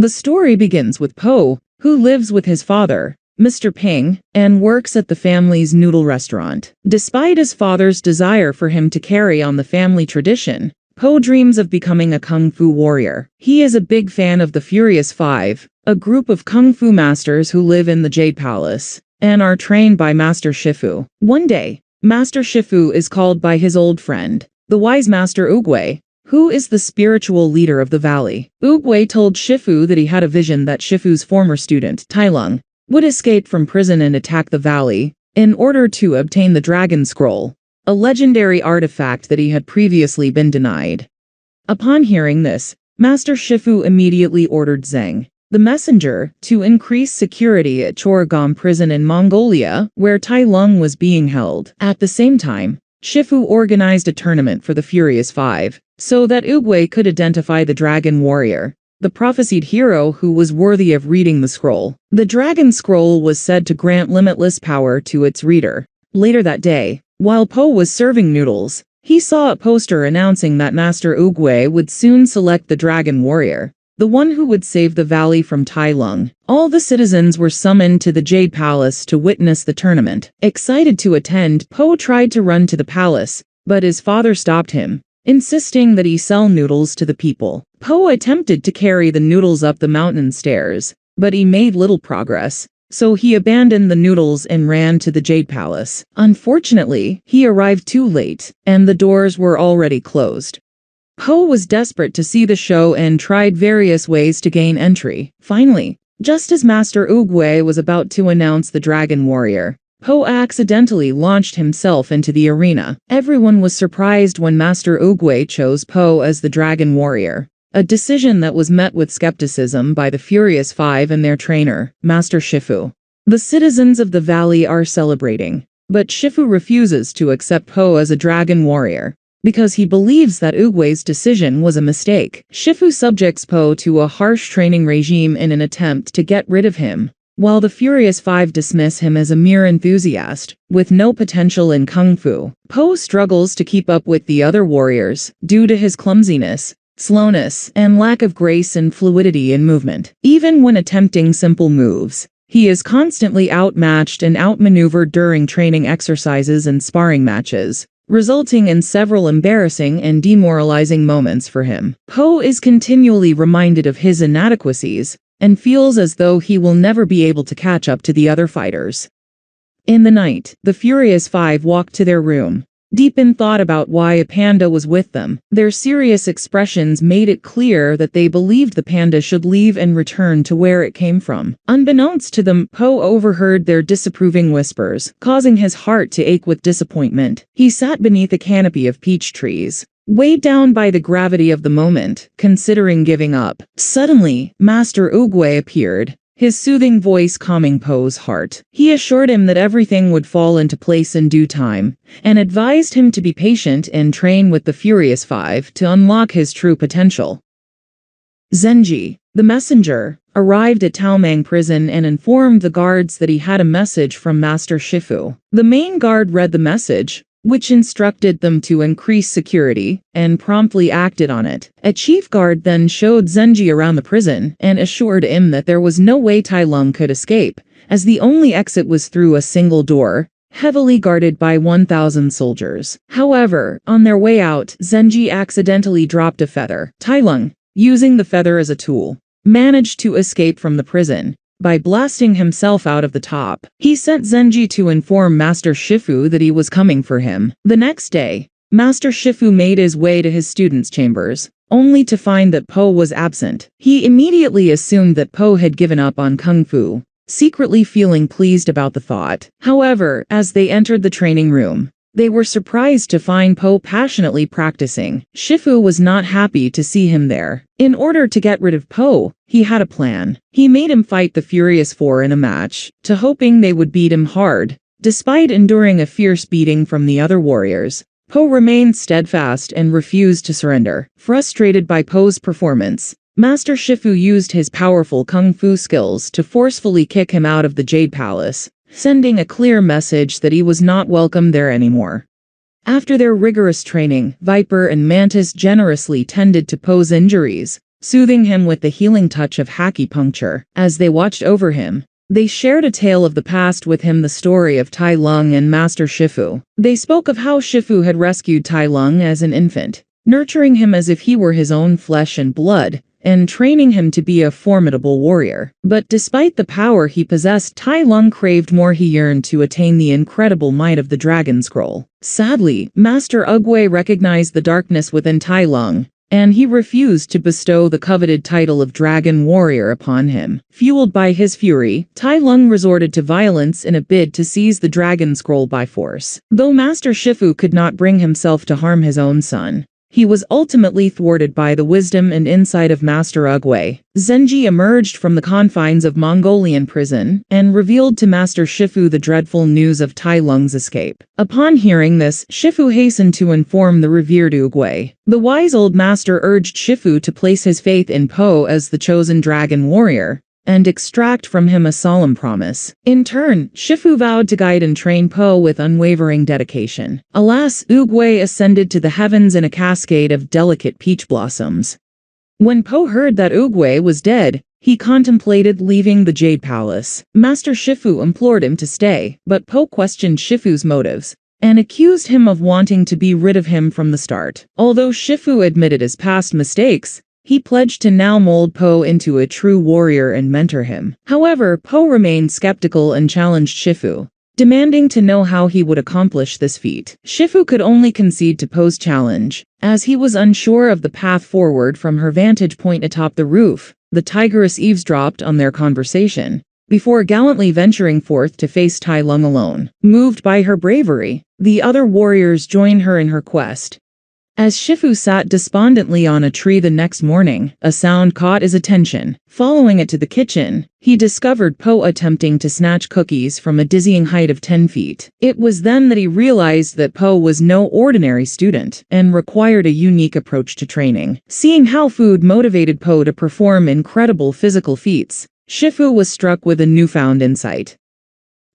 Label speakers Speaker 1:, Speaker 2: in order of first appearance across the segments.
Speaker 1: The story begins with Po, who lives with his father, Mr. Ping, and works at the family's noodle restaurant. Despite his father's desire for him to carry on the family tradition, Po dreams of becoming a kung fu warrior. He is a big fan of the Furious Five, a group of kung fu masters who live in the Jade Palace and are trained by Master Shifu. One day, Master Shifu is called by his old friend, the wise Master Oogway, who is the spiritual leader of the valley. Oogway told Shifu that he had a vision that Shifu's former student, Tai Lung, would escape from prison and attack the valley in order to obtain the Dragon Scroll, a legendary artifact that he had previously been denied. Upon hearing this, Master Shifu immediately ordered Zheng, the messenger, to increase security at Chorogam prison in Mongolia, where Tai Lung was being held. At the same time, Shifu organized a tournament for the Furious Five, so that Oogway could identify the Dragon Warrior, the prophesied hero who was worthy of reading the scroll. The Dragon Scroll was said to grant limitless power to its reader. Later that day, while Po was serving noodles, he saw a poster announcing that Master Oogway would soon select the Dragon Warrior, the one who would save the valley from Tai Lung. All the citizens were summoned to the Jade Palace to witness the tournament. Excited to attend, Po tried to run to the palace, but his father stopped him, insisting that he sell noodles to the people. Po attempted to carry the noodles up the mountain stairs, but he made little progress, so he abandoned the noodles and ran to the Jade Palace. Unfortunately, he arrived too late, and the doors were already closed. Po was desperate to see the show and tried various ways to gain entry. Finally, just as Master Oogway was about to announce the Dragon Warrior, Po accidentally launched himself into the arena. Everyone was surprised when Master Oogway chose Po as the Dragon Warrior, a decision that was met with skepticism by the Furious Five and their trainer, Master Shifu. The citizens of the valley are celebrating, but Shifu refuses to accept Po as a Dragon Warrior, because he believes that Oogway's decision was a mistake. Shifu subjects Po to a harsh training regime in an attempt to get rid of him, while the Furious Five dismiss him as a mere enthusiast, with no potential in kung fu. Po struggles to keep up with the other warriors, due to his clumsiness, slowness, and lack of grace and fluidity in movement. Even when attempting simple moves, he is constantly outmatched and outmaneuvered during training exercises and sparring matches, resulting in several embarrassing and demoralizing moments for him. Po is continually reminded of his inadequacies, and feels as though he will never be able to catch up to the other fighters. In the night, the Furious Five walked to their room, deep in thought about why a panda was with them. Their serious expressions made it clear that they believed the panda should leave and return to where it came from. Unbeknownst to them, Po overheard their disapproving whispers, causing his heart to ache with disappointment. He sat beneath a canopy of peach trees, weighed down by the gravity of the moment, considering giving up. Suddenly, Master Oogway appeared, his soothing voice calming Po's heart. He assured him that everything would fall into place in due time, and advised him to be patient and train with the Furious Five to unlock his true potential. Zenji, the messenger, arrived at Taomang prison and informed the guards that he had a message from Master Shifu. The main guard read the message, which instructed them to increase security, and promptly acted on it. A chief guard then showed Zenji around the prison and assured him that there was no way Tai Lung could escape, as the only exit was through a single door, heavily guarded by 1,000 soldiers. However, on their way out, Zenji accidentally dropped a feather. Tai Lung, using the feather as a tool, managed to escape from the prison by blasting himself out of the top. He sent Zenji to inform Master Shifu that he was coming for him. The next day, Master Shifu made his way to his students' chambers, only to find that Po was absent. He immediately assumed that Po had given up on kung fu, secretly feeling pleased about the thought. However, as they entered the training room, they were surprised to find Po passionately practicing. Shifu was not happy to see him there. In order to get rid of Po, he had a plan. He made him fight the Furious Four in a match, to hoping they would beat him hard. Despite enduring a fierce beating from the other warriors, Po remained steadfast and refused to surrender. Frustrated by Po's performance, Master Shifu used his powerful kung fu skills to forcefully kick him out of the Jade Palace, sending a clear message that he was not welcome there anymore. After their rigorous training, Viper and Mantis generously tended to Po's injuries, soothing him with the healing touch of acupuncture. As they watched over him, they shared a tale of the past with him, the story of Tai Lung and Master Shifu. They spoke of how Shifu had rescued Tai Lung as an infant, nurturing him as if he were his own flesh and blood, and training him to be a formidable warrior. But despite the power he possessed, Tai Lung craved more. He yearned to attain the incredible might of the Dragon Scroll. Sadly, Master Ugwei recognized the darkness within Tai Lung, and he refused to bestow the coveted title of Dragon Warrior upon him. Fueled by his fury, Tai Lung resorted to violence in a bid to seize the Dragon Scroll by force. Though Master Shifu could not bring himself to harm his own son, he was ultimately thwarted by the wisdom and insight of Master Ugwei. Zenji emerged from the confines of Mongolian prison and revealed to Master Shifu the dreadful news of Tai Lung's escape. Upon hearing this, Shifu hastened to inform the revered Ugwei. The wise old master urged Shifu to place his faith in Po as the chosen dragon warrior, and extract from him a solemn promise. In turn, Shifu vowed to guide and train Po with unwavering dedication. Alas, Ugwei ascended to the heavens in a cascade of delicate peach blossoms. When Po heard that Ugwei was dead, he contemplated leaving the Jade Palace. Master Shifu implored him to stay, but Po questioned Shifu's motives and accused him of wanting to be rid of him from the start. Although Shifu admitted his past mistakes, he pledged to now mold Po into a true warrior and mentor him. However, Po remained skeptical and challenged Shifu, demanding to know how he would accomplish this feat. Shifu could only concede to Po's challenge, as he was unsure of the path forward. From her vantage point atop the roof, the tigress eavesdropped on their conversation, before gallantly venturing forth to face Tai Lung alone. Moved by her bravery, the other warriors joined her in her quest. As Shifu sat despondently on a tree the next morning, a sound caught his attention. Following it to the kitchen, he discovered Po attempting to snatch cookies from a dizzying height of 10 feet. It was then that he realized that Po was no ordinary student and required a unique approach to training. Seeing how food motivated Po to perform incredible physical feats, Shifu was struck with a newfound insight.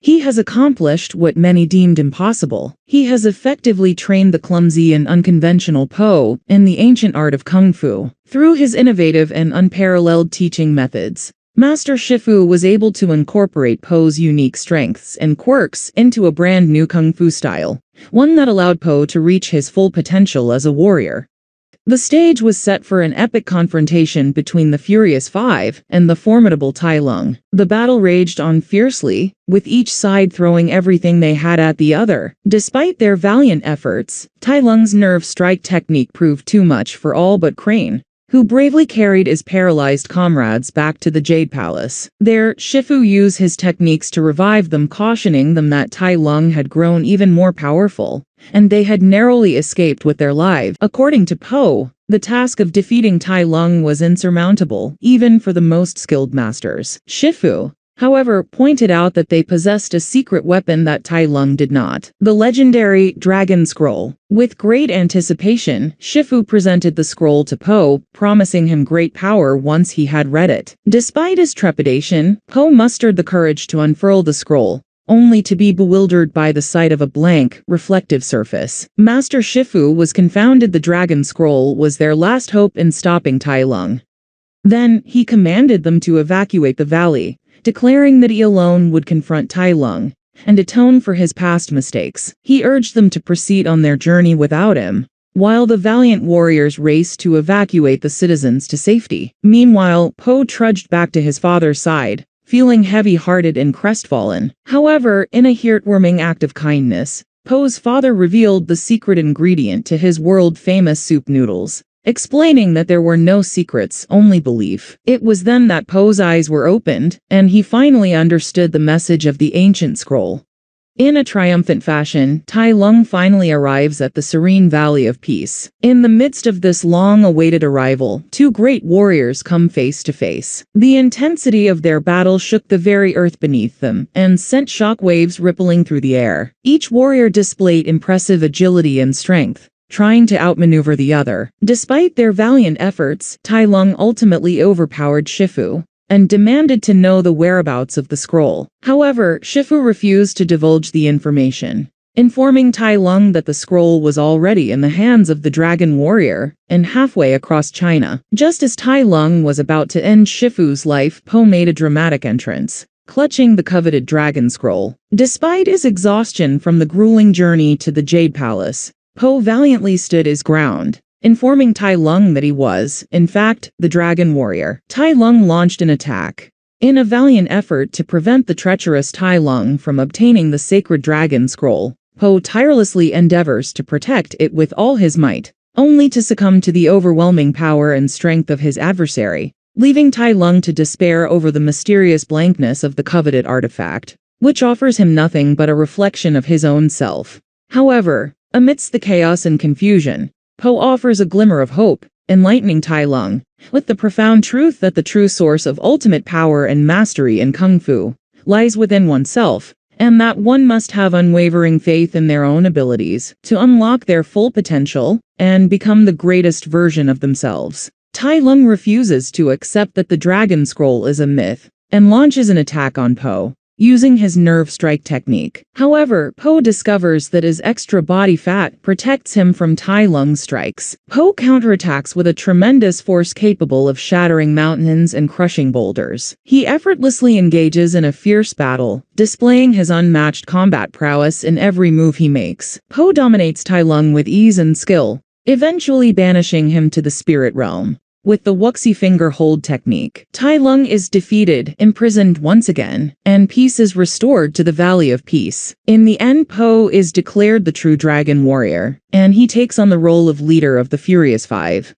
Speaker 1: He has accomplished what many deemed impossible. He has effectively trained the clumsy and unconventional Po in the ancient art of Kung Fu. Through his innovative and unparalleled teaching methods, Master Shifu was able to incorporate Po's unique strengths and quirks into a brand new Kung Fu style, one that allowed Po to reach his full potential as a warrior. The stage was set for an epic confrontation between the Furious Five and the formidable Tai Lung. The battle raged on fiercely, with each side throwing everything they had at the other. Despite their valiant efforts, Tai Lung's nerve strike technique proved too much for all but Crane, who bravely carried his paralyzed comrades back to the Jade Palace. There, Shifu used his techniques to revive them, cautioning them that Tai Lung had grown even more powerful, and they had narrowly escaped with their lives. According to Po, the task of defeating Tai Lung was insurmountable, even for the most skilled masters. Shifu, however, pointed out that they possessed a secret weapon that Tai Lung did not: the legendary Dragon Scroll. With great anticipation, Shifu presented the scroll to Po, promising him great power once he had read it. Despite his trepidation, Po mustered the courage to unfurl the scroll, only to be bewildered by the sight of a blank, reflective surface. Master Shifu was confounded. The Dragon Scroll was their last hope in stopping Tai Lung. Then, he commanded them to evacuate the valley, declaring that he alone would confront Tai Lung and atone for his past mistakes. He urged them to proceed on their journey without him, while the valiant warriors raced to evacuate the citizens to safety. Meanwhile, Po trudged back to his father's side, feeling heavy-hearted and crestfallen. However, in a heartwarming act of kindness, Po's father revealed the secret ingredient to his world-famous soup noodles, explaining that there were no secrets, only belief. It was then that Po's eyes were opened, and he finally understood the message of the ancient scroll. In a triumphant fashion, Tai Lung finally arrives at the serene Valley of Peace. In the midst of this long-awaited arrival, two great warriors come face to face. The intensity of their battle shook the very earth beneath them and sent shockwaves rippling through the air. Each warrior displayed impressive agility and strength, trying to outmaneuver the other. Despite their valiant efforts, Tai Lung ultimately overpowered Shifu and demanded to know the whereabouts of the scroll. However, Shifu refused to divulge the information, informing Tai Lung that the scroll was already in the hands of the dragon warrior, and halfway across China. Just as Tai Lung was about to end Shifu's life, Po made a dramatic entrance, clutching the coveted dragon scroll. Despite his exhaustion from the grueling journey to the Jade Palace, Po valiantly stood his ground, informing Tai Lung that he was, in fact, the dragon warrior. Tai Lung launched an attack. In a valiant effort to prevent the treacherous Tai Lung from obtaining the sacred dragon scroll, Po tirelessly endeavors to protect it with all his might, only to succumb to the overwhelming power and strength of his adversary, leaving Tai Lung to despair over the mysterious blankness of the coveted artifact, which offers him nothing but a reflection of his own self. However, amidst the chaos and confusion, Po offers a glimmer of hope, enlightening Tai Lung with the profound truth that the true source of ultimate power and mastery in Kung Fu lies within oneself, and that one must have unwavering faith in their own abilities to unlock their full potential and become the greatest version of themselves. Tai Lung refuses to accept that the dragon scroll is a myth and launches an attack on Po, using his nerve strike technique. However, Po discovers that his extra body fat protects him from Tai Lung's strikes. Po counterattacks with a tremendous force capable of shattering mountains and crushing boulders. He effortlessly engages in a fierce battle, displaying his unmatched combat prowess in every move he makes. Po dominates Tai Lung with ease and skill, eventually banishing him to the spirit realm. With the Wuxi finger hold technique, Tai Lung is defeated, imprisoned once again, and peace is restored to the Valley of Peace. In the end, Po is declared the true dragon warrior, and he takes on the role of leader of the Furious Five.